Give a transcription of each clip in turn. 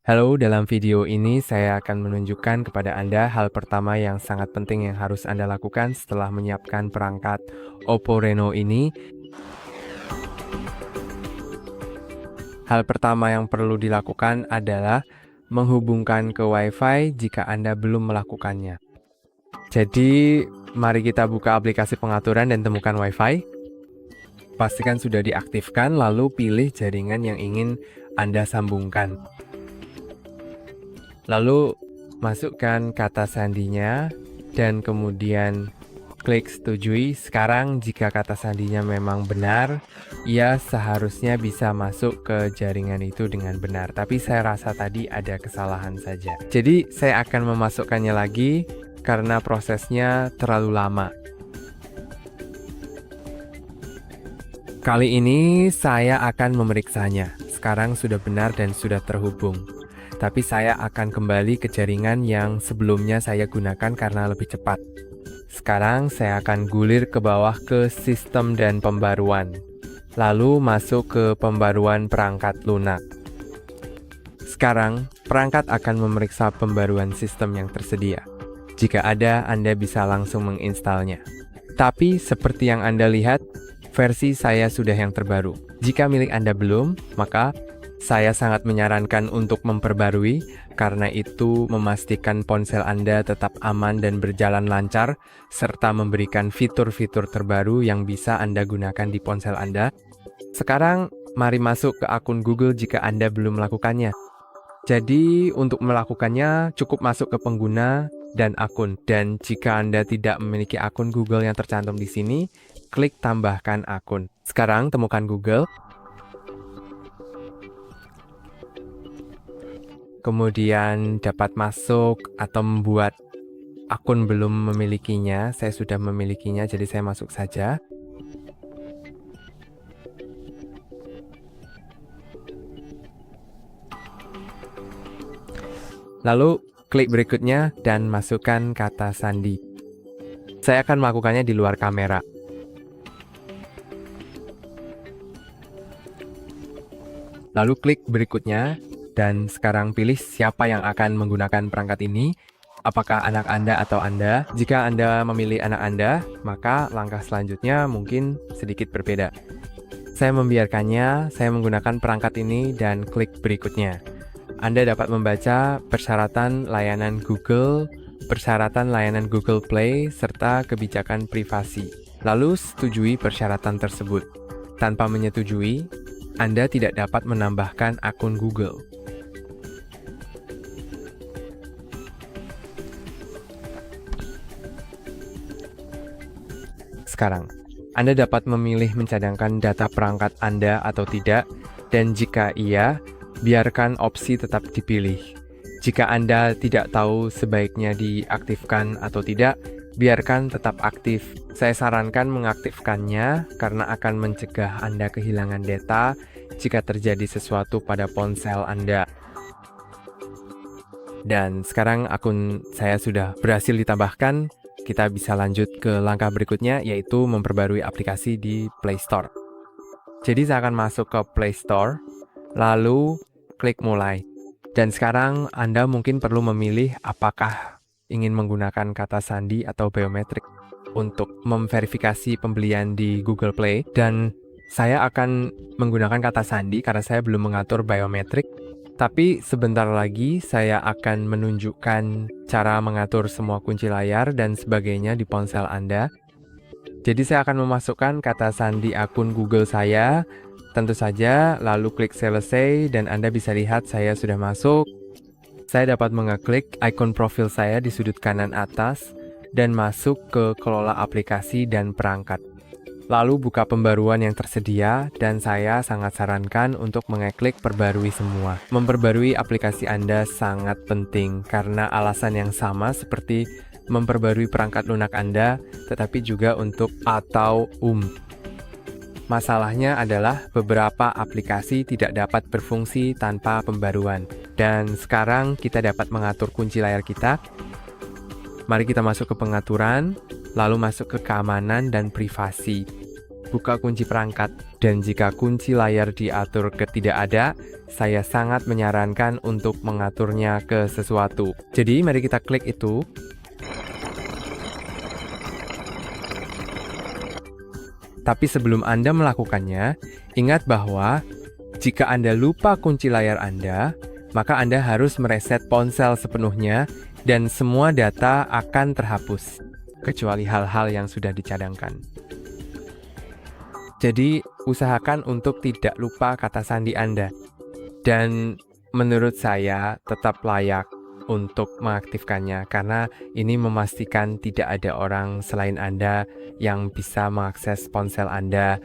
Halo, dalam video ini saya akan menunjukkan kepada Anda hal pertama yang sangat penting yang harus Anda lakukan setelah menyiapkan perangkat Oppo Reno ini. Hal pertama yang perlu dilakukan adalah menghubungkan ke Wi-Fi jika Anda belum melakukannya. Jadi, mari kita buka aplikasi pengaturan dan temukan Wi-Fi. Pastikan sudah diaktifkan, lalu pilih jaringan yang ingin Anda sambungkan. Lalu masukkan kata sandinya dan kemudian klik setujui. Sekarang jika kata sandinya memang benar, ia seharusnya bisa masuk ke jaringan itu dengan benar. Tapi saya rasa tadi ada kesalahan saja. Jadi saya akan memasukkannya lagi karena prosesnya terlalu lama. Kali ini saya akan memeriksanya. Sekarang sudah benar dan sudah terhubung. Tapi saya akan kembali ke jaringan yang sebelumnya saya gunakan karena lebih cepat. Sekarang saya akan gulir ke bawah ke sistem dan pembaruan. Lalu masuk ke pembaruan perangkat lunak. Sekarang, perangkat akan memeriksa pembaruan sistem yang tersedia. Jika ada, Anda bisa langsung menginstalnya. Tapi seperti yang Anda lihat, versi saya sudah yang terbaru. Jika milik Anda belum, maka saya sangat menyarankan untuk memperbarui, karena itu memastikan ponsel Anda tetap aman dan berjalan lancar, serta memberikan fitur-fitur terbaru yang bisa Anda gunakan di ponsel Anda. Sekarang, mari masuk ke akun Google jika Anda belum melakukannya. Jadi, untuk melakukannya, cukup masuk ke pengguna dan akun. Dan jika Anda tidak memiliki akun Google yang tercantum di sini, klik tambahkan akun. Sekarang, temukan Google. Kemudian dapat masuk atau membuat akun belum memilikinya. Saya sudah memilikinya, jadi saya masuk saja. Lalu klik berikutnya dan masukkan kata sandi. Saya akan melakukannya di luar kamera. Lalu klik berikutnya. Dan sekarang pilih siapa yang akan menggunakan perangkat ini, apakah anak Anda atau Anda. Jika Anda memilih anak Anda, maka langkah selanjutnya mungkin sedikit berbeda. Saya membiarkannya, saya menggunakan perangkat ini dan klik berikutnya. Anda dapat membaca persyaratan layanan Google Play, serta kebijakan privasi. Lalu setujui persyaratan tersebut. Tanpa menyetujui, Anda tidak dapat menambahkan akun Google. Sekarang, Anda dapat memilih mencadangkan data perangkat Anda atau tidak, dan jika iya, biarkan opsi tetap dipilih. Jika Anda tidak tahu sebaiknya diaktifkan atau tidak, biarkan tetap aktif. Saya sarankan mengaktifkannya karena akan mencegah Anda kehilangan data jika terjadi sesuatu pada ponsel Anda. Dan sekarang akun saya sudah berhasil ditambahkan. Kita bisa lanjut ke langkah berikutnya, yaitu memperbarui aplikasi di Play Store. Jadi saya akan masuk ke Play Store, lalu klik mulai. Dan sekarang Anda mungkin perlu memilih apakah ingin menggunakan kata sandi atau biometrik untuk memverifikasi pembelian di Google Play. Dan saya akan menggunakan kata sandi karena saya belum mengatur biometrik. Tapi sebentar lagi saya akan menunjukkan cara mengatur semua kunci layar dan sebagainya di ponsel Anda. Jadi saya akan memasukkan kata sandi akun Google saya, tentu saja, lalu klik selesai dan Anda bisa lihat saya sudah masuk. Saya dapat mengeklik ikon profil saya di sudut kanan atas dan masuk ke kelola aplikasi dan perangkat. Lalu buka pembaruan yang tersedia dan saya sangat sarankan untuk mengeklik perbarui semua. Memperbarui aplikasi Anda sangat penting karena alasan yang sama seperti memperbarui perangkat lunak Anda, tetapi juga untuk Masalahnya adalah beberapa aplikasi tidak dapat berfungsi tanpa pembaruan. Dan sekarang kita dapat mengatur kunci layar kita. Mari kita masuk ke pengaturan, lalu masuk ke keamanan dan privasi. buka kunci perangkat, dan jika kunci layar diatur ke tidak ada, saya sangat menyarankan untuk mengaturnya ke sesuatu. Jadi mari kita klik itu. Tapi sebelum Anda melakukannya, ingat bahwa jika Anda lupa kunci layar Anda, maka Anda harus mereset ponsel sepenuhnya dan semua data akan terhapus, kecuali hal-hal yang sudah dicadangkan. Jadi, usahakan untuk tidak lupa kata sandi Anda. Dan menurut saya tetap layak untuk mengaktifkannya karena ini memastikan tidak ada orang selain Anda yang bisa mengakses ponsel Anda.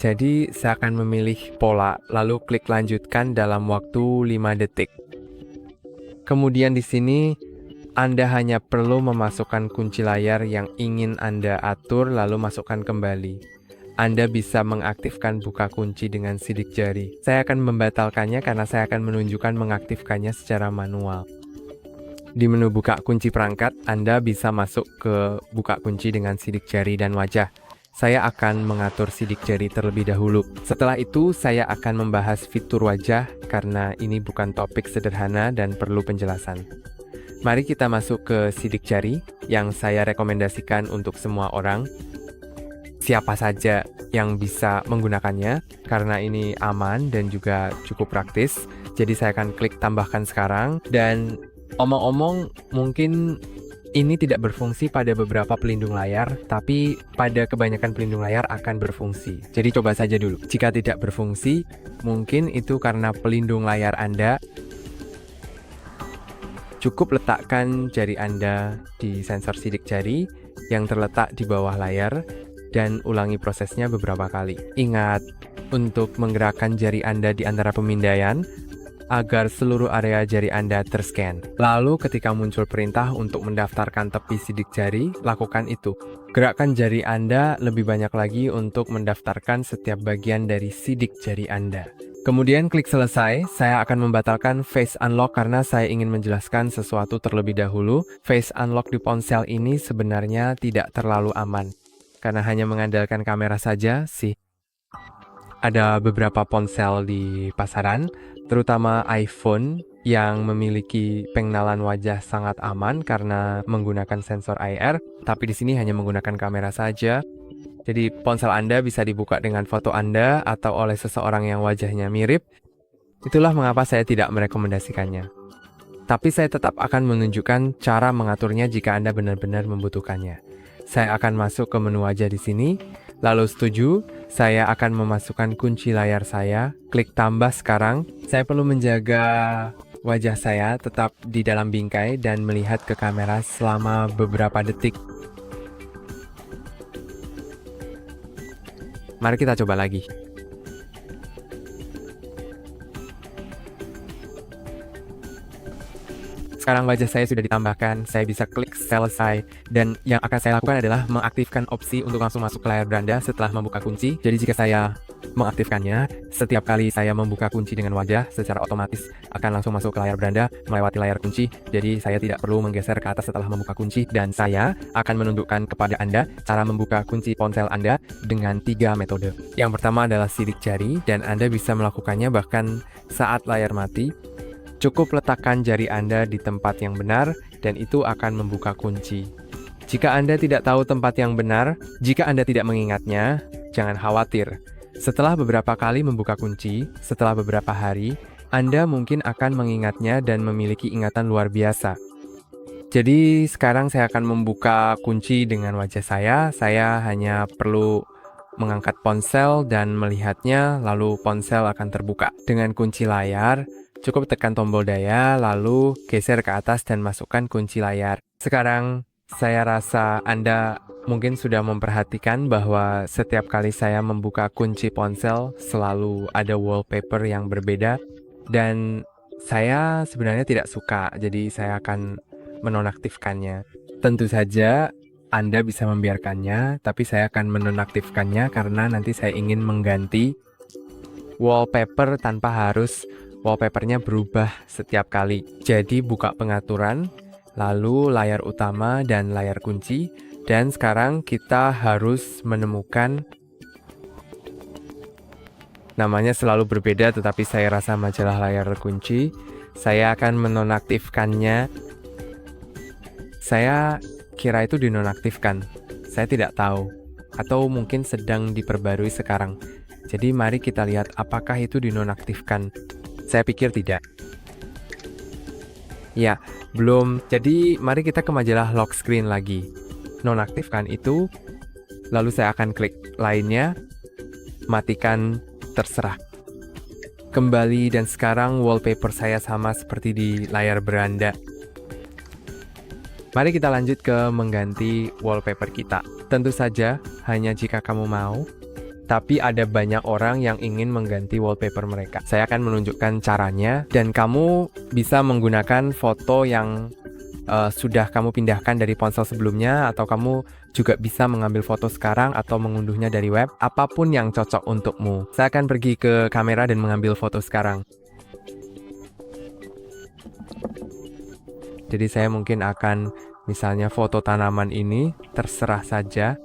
Jadi saya akan memilih pola lalu klik lanjutkan dalam waktu 5 detik. Kemudian di sini Anda hanya perlu memasukkan kunci layar yang ingin Anda atur lalu masukkan kembali. Anda bisa mengaktifkan buka kunci dengan sidik jari. Saya akan membatalkannya karena saya akan menunjukkan mengaktifkannya secara manual. Di menu buka kunci perangkat, Anda bisa masuk ke buka kunci dengan sidik jari dan wajah. Saya akan mengatur sidik jari terlebih dahulu. Setelah itu, saya akan membahas fitur wajah karena ini bukan topik sederhana dan perlu penjelasan. Mari kita masuk ke sidik jari yang saya rekomendasikan untuk semua orang. Siapa saja yang bisa menggunakannya karena ini aman dan juga cukup praktis. Jadi saya akan klik tambahkan sekarang dan omong-omong, mungkin ini tidak berfungsi pada beberapa pelindung layar, tapi pada kebanyakan pelindung layar akan berfungsi. Jadi coba saja dulu. Jika tidak berfungsi, mungkin itu karena pelindung layar Anda. Cukup letakkan jari Anda di sensor sidik jari yang terletak di bawah layar dan ulangi prosesnya beberapa kali. Ingat, untuk menggerakkan jari Anda di antara pemindaian, agar seluruh area jari Anda terscan. Lalu ketika muncul perintah untuk mendaftarkan tepi sidik jari, lakukan itu. Gerakkan jari Anda lebih banyak lagi untuk mendaftarkan setiap bagian dari sidik jari Anda. Kemudian klik selesai, saya akan membatalkan face unlock karena saya ingin menjelaskan sesuatu terlebih dahulu. Face unlock di ponsel ini sebenarnya tidak terlalu aman, karena hanya mengandalkan kamera saja sih. Ada beberapa ponsel di pasaran, terutama iPhone yang memiliki pengenalan wajah sangat aman karena menggunakan sensor IR, tapi di sini hanya menggunakan kamera saja. Jadi ponsel Anda bisa dibuka dengan foto Anda atau oleh seseorang yang wajahnya mirip. Itulah mengapa saya tidak merekomendasikannya. Tapi saya tetap akan menunjukkan cara mengaturnya jika Anda benar-benar membutuhkannya. Saya akan masuk ke menu wajah di sini. Lalu setuju, saya akan memasukkan kunci layar saya, klik tambah sekarang. Saya perlu menjaga wajah saya tetap di dalam bingkai dan melihat ke kamera selama beberapa detik. Mari kita coba lagi. Sekarang wajah saya sudah ditambahkan, saya bisa klik selesai. Dan yang akan saya lakukan adalah mengaktifkan opsi untuk langsung masuk ke layar beranda setelah membuka kunci. Jadi jika saya mengaktifkannya, setiap kali saya membuka kunci dengan wajah, secara otomatis akan langsung masuk ke layar beranda melewati layar kunci. Jadi saya tidak perlu menggeser ke atas setelah membuka kunci. Dan saya akan menunjukkan kepada Anda cara membuka kunci ponsel Anda dengan 3 metode. Yang pertama adalah sidik jari, dan Anda bisa melakukannya bahkan saat layar mati. Cukup letakkan jari Anda di tempat yang benar, dan itu akan membuka kunci. Jika Anda tidak tahu tempat yang benar, jika Anda tidak mengingatnya, jangan khawatir. Setelah beberapa kali membuka kunci, setelah beberapa hari, Anda mungkin akan mengingatnya dan memiliki ingatan luar biasa. Jadi sekarang saya akan membuka kunci dengan wajah saya hanya perlu mengangkat ponsel dan melihatnya, lalu ponsel akan terbuka. Dengan kunci layar, cukup tekan tombol daya, lalu geser ke atas dan masukkan kunci layar. Sekarang, saya rasa Anda mungkin sudah memperhatikan bahwa setiap kali saya membuka kunci ponsel, selalu ada wallpaper yang berbeda. Dan saya sebenarnya tidak suka, jadi saya akan menonaktifkannya. Tentu saja, Anda bisa membiarkannya, tapi saya akan menonaktifkannya karena nanti saya ingin mengganti wallpaper tanpa harus wallpapernya berubah setiap kali. Jadi buka pengaturan, lalu layar utama dan layar kunci. Dan sekarang kita harus menemukan Namanya selalu berbeda, tetapi saya rasa majalah layar terkunci. Saya akan menonaktifkannya. Saya kira itu dinonaktifkan. Saya tidak tahu. Atau mungkin sedang diperbarui sekarang. Jadi mari kita lihat apakah itu dinonaktifkan. Saya pikir tidak. Ya, belum. Jadi mari kita ke majalah lock screen lagi. Nonaktifkan itu. Lalu saya akan klik lainnya. Matikan, terserah. Kembali dan sekarang wallpaper saya sama seperti di layar beranda. Mari kita lanjut ke mengganti wallpaper kita. Tentu saja, hanya jika kamu mau. Tapi ada banyak orang yang ingin mengganti wallpaper mereka. Saya akan menunjukkan caranya dan kamu bisa menggunakan foto yang sudah kamu pindahkan dari ponsel sebelumnya, atau kamu juga bisa mengambil foto sekarang atau mengunduhnya dari web, apapun yang cocok untukmu. Saya akan pergi ke kamera dan mengambil foto sekarang. Jadi saya mungkin akan misalnya foto tanaman ini, terserah saja.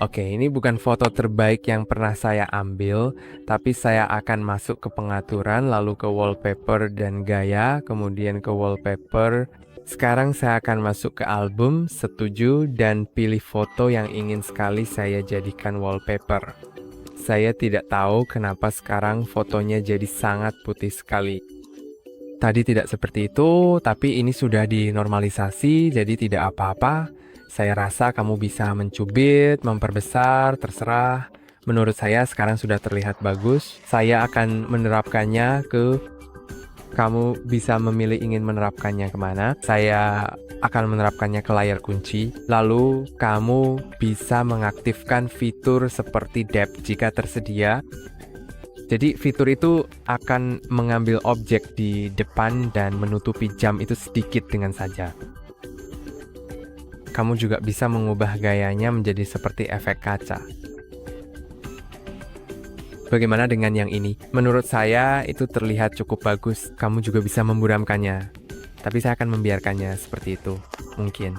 Oke, ini bukan foto terbaik yang pernah saya ambil, tapi saya akan masuk ke pengaturan, lalu ke wallpaper dan gaya, kemudian ke wallpaper. Sekarang saya akan masuk ke album, setuju, dan pilih foto yang ingin sekali saya jadikan wallpaper. Saya tidak tahu kenapa sekarang fotonya jadi sangat putih sekali. Tadi tidak seperti itu, tapi ini sudah dinormalisasi, jadi tidak apa-apa. Saya rasa kamu bisa mencubit, memperbesar, terserah. Menurut saya sekarang sudah terlihat bagus. Saya akan menerapkannya ke... Kamu bisa memilih ingin menerapkannya kemana. Saya akan menerapkannya ke layar kunci. Lalu kamu bisa mengaktifkan fitur seperti depth jika tersedia. Jadi fitur itu akan mengambil objek di depan dan menutupi jam itu sedikit dengan saja. Kamu juga bisa mengubah gayanya menjadi seperti efek kaca. Bagaimana dengan yang ini? Menurut saya itu terlihat cukup bagus. Kamu juga bisa memburamkannya. Tapi saya akan membiarkannya seperti itu. Mungkin.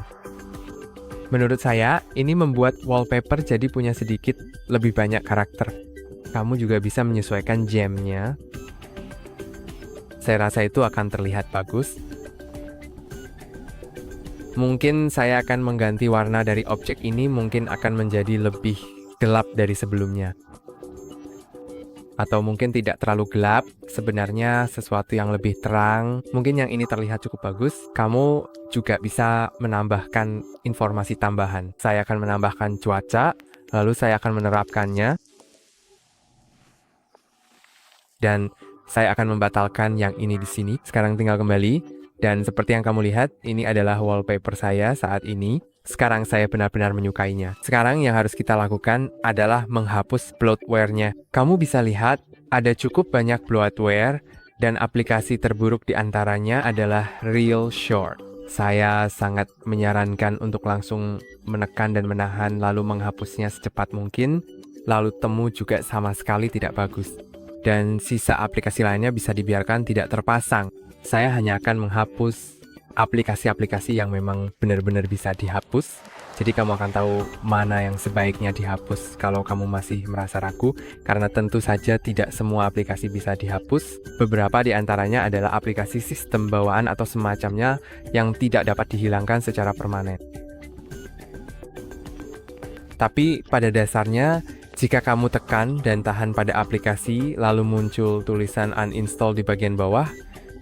Menurut saya, ini membuat wallpaper jadi punya sedikit lebih banyak karakter. Kamu juga bisa menyesuaikan gemnya. Saya rasa itu akan terlihat bagus. Mungkin saya akan mengganti warna dari objek ini, mungkin akan menjadi lebih gelap dari sebelumnya. Atau mungkin tidak terlalu gelap, sebenarnya sesuatu yang lebih terang. Mungkin yang ini terlihat cukup bagus. Kamu juga bisa menambahkan informasi tambahan. Saya akan menambahkan cuaca, lalu saya akan menerapkannya. Dan saya akan membatalkan yang ini di sini. Sekarang tinggal kembali. Dan seperti yang kamu lihat, ini adalah wallpaper saya saat ini. Sekarang saya benar-benar menyukainya. Sekarang yang harus kita lakukan adalah menghapus bloatware-nya. Kamu bisa lihat ada cukup banyak bloatware dan aplikasi terburuk di antaranya adalah Real Short. Saya sangat menyarankan untuk langsung menekan dan menahan lalu menghapusnya secepat mungkin. Lalu temu juga sama sekali tidak bagus. Dan sisa aplikasi lainnya bisa dibiarkan tidak terpasang. Saya hanya akan menghapus aplikasi-aplikasi yang memang benar-benar bisa dihapus. Jadi kamu akan tahu mana yang sebaiknya dihapus kalau kamu masih merasa ragu. Karena tentu saja tidak semua aplikasi bisa dihapus. Beberapa di antaranya adalah aplikasi sistem bawaan atau semacamnya yang tidak dapat dihilangkan secara permanen. Tapi pada dasarnya, jika kamu tekan dan tahan pada aplikasi lalu muncul tulisan uninstall di bagian bawah,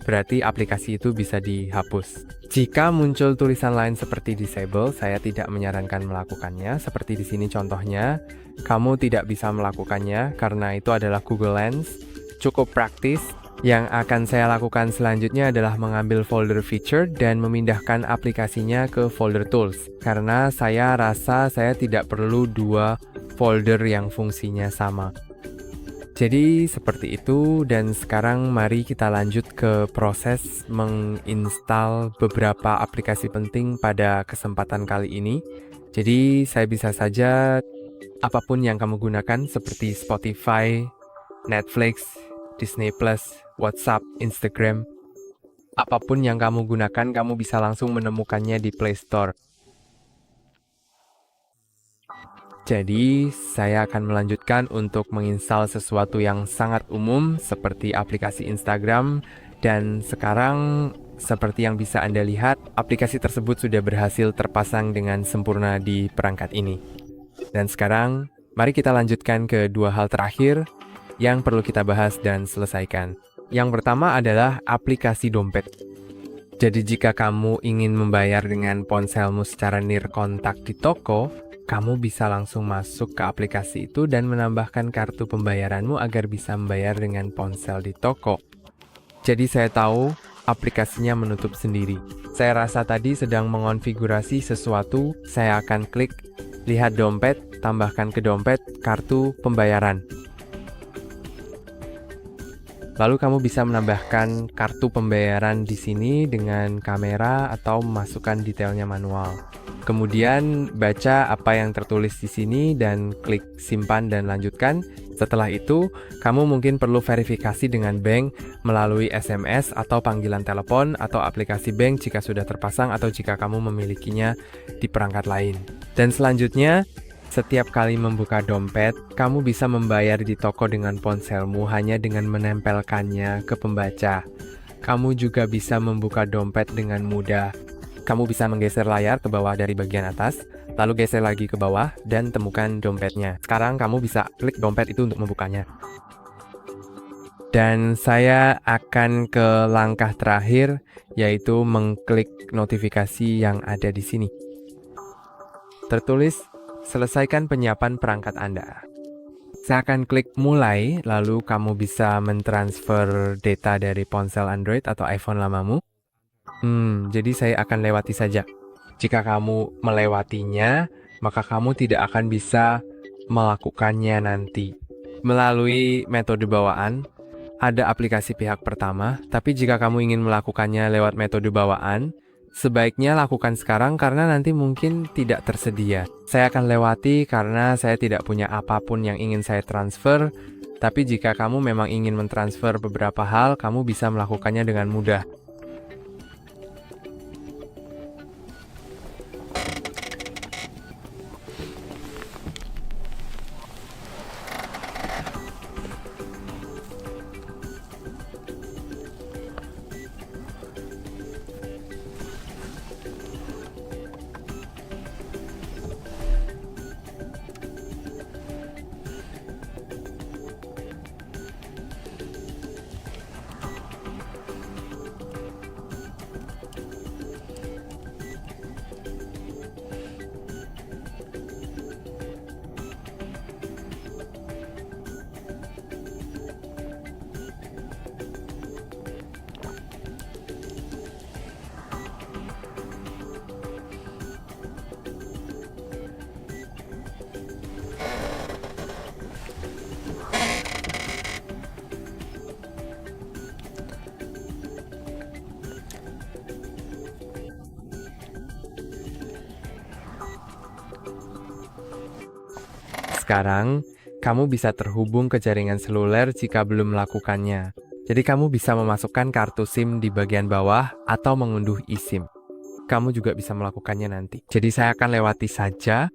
berarti aplikasi itu bisa dihapus. Jika muncul tulisan lain seperti disable, saya tidak menyarankan melakukannya. Seperti di sini contohnya, kamu tidak bisa melakukannya karena itu adalah Google Lens. Cukup praktis. Yang akan saya lakukan selanjutnya adalah mengambil folder feature dan memindahkan aplikasinya ke folder tools. Karena saya rasa saya tidak perlu dua folder yang fungsinya sama. Jadi seperti itu, dan sekarang mari kita lanjut ke proses menginstal beberapa aplikasi penting pada kesempatan kali ini. Jadi saya bisa saja apapun yang kamu gunakan seperti Spotify, Netflix, Disney+, WhatsApp, Instagram. apapun yang kamu gunakan, kamu bisa langsung menemukannya di Play Store. Jadi, saya akan melanjutkan untuk menginstal sesuatu yang sangat umum seperti aplikasi Instagram, dan sekarang seperti yang bisa Anda lihat, aplikasi tersebut sudah berhasil terpasang dengan sempurna di perangkat ini. Dan sekarang, mari kita lanjutkan ke dua hal terakhir yang perlu kita bahas dan selesaikan. Yang pertama adalah aplikasi dompet. Jadi jika kamu ingin membayar dengan ponselmu secara nirkontak di toko, kamu bisa langsung masuk ke aplikasi itu dan menambahkan kartu pembayaranmu agar bisa membayar dengan ponsel di toko. Jadi saya tahu aplikasinya menutup sendiri. Saya rasa tadi sedang mengonfigurasi sesuatu, saya akan klik lihat dompet, tambahkan ke dompet kartu pembayaran. Lalu kamu bisa menambahkan kartu pembayaran di sini dengan kamera atau memasukkan detailnya manual. Kemudian baca apa yang tertulis di sini dan klik simpan dan lanjutkan. Setelah itu, kamu mungkin perlu verifikasi dengan bank melalui SMS atau panggilan telepon atau aplikasi bank jika sudah terpasang atau jika kamu memilikinya di perangkat lain. Dan selanjutnya, setiap kali membuka dompet, kamu bisa membayar di toko dengan ponselmu hanya dengan menempelkannya ke pembaca. Kamu juga bisa membuka dompet dengan mudah. Kamu bisa menggeser layar ke bawah dari bagian atas, lalu geser lagi ke bawah dan temukan dompetnya. Sekarang kamu bisa klik dompet itu untuk membukanya. Dan saya akan ke langkah terakhir, yaitu mengklik notifikasi yang ada di sini. Tertulis, selesaikan penyiapan perangkat Anda. Saya akan klik mulai, lalu kamu bisa mentransfer data dari ponsel Android atau iPhone lamamu. Jadi saya akan lewati saja. Jika kamu melewatinya, maka kamu tidak akan bisa melakukannya nanti. Melalui metode bawaan, ada aplikasi pihak pertama, tapi jika kamu ingin melakukannya lewat metode bawaan, sebaiknya lakukan sekarang karena nanti mungkin tidak tersedia. Saya akan lewati karena saya tidak punya apapun yang ingin saya transfer, tapi jika kamu memang ingin mentransfer beberapa hal, kamu bisa melakukannya dengan mudah. Sekarang, kamu bisa terhubung ke jaringan seluler jika belum melakukannya. Jadi kamu bisa memasukkan kartu SIM di bagian bawah atau mengunduh eSIM. Kamu juga bisa melakukannya nanti. Jadi saya akan lewati saja.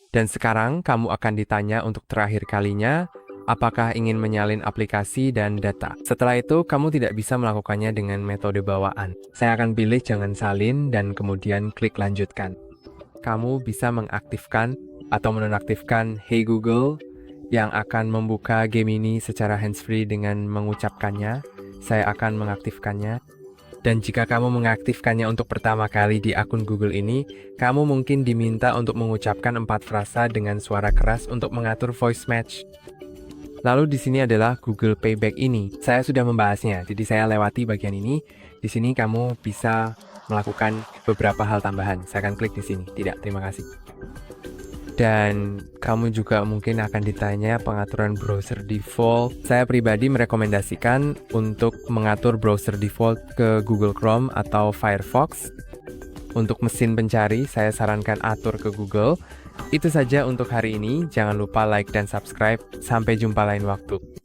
Dan sekarang kamu akan ditanya untuk terakhir kalinya, apakah ingin menyalin aplikasi dan data. Setelah itu, kamu tidak bisa melakukannya dengan metode bawaan. Saya akan pilih jangan salin dan kemudian klik lanjutkan. Kamu bisa mengaktifkan atau menonaktifkan Hey Google yang akan membuka game ini secara hands-free dengan mengucapkannya. Saya akan mengaktifkannya. Dan jika kamu mengaktifkannya untuk pertama kali di akun Google ini, kamu mungkin diminta untuk mengucapkan 4 frasa dengan suara keras untuk mengatur voice match. Lalu di sini adalah Google Payback ini. Saya sudah membahasnya, jadi saya lewati bagian ini. Di sini kamu bisa melakukan beberapa hal tambahan. Saya akan klik di sini. Tidak, terima kasih. Dan kamu juga mungkin akan ditanya pengaturan browser default. Saya pribadi merekomendasikan untuk mengatur browser default ke Google Chrome atau Firefox. Untuk mesin pencari, saya sarankan atur ke Google. Itu saja untuk hari ini. Jangan lupa like dan subscribe. Sampai jumpa lain waktu.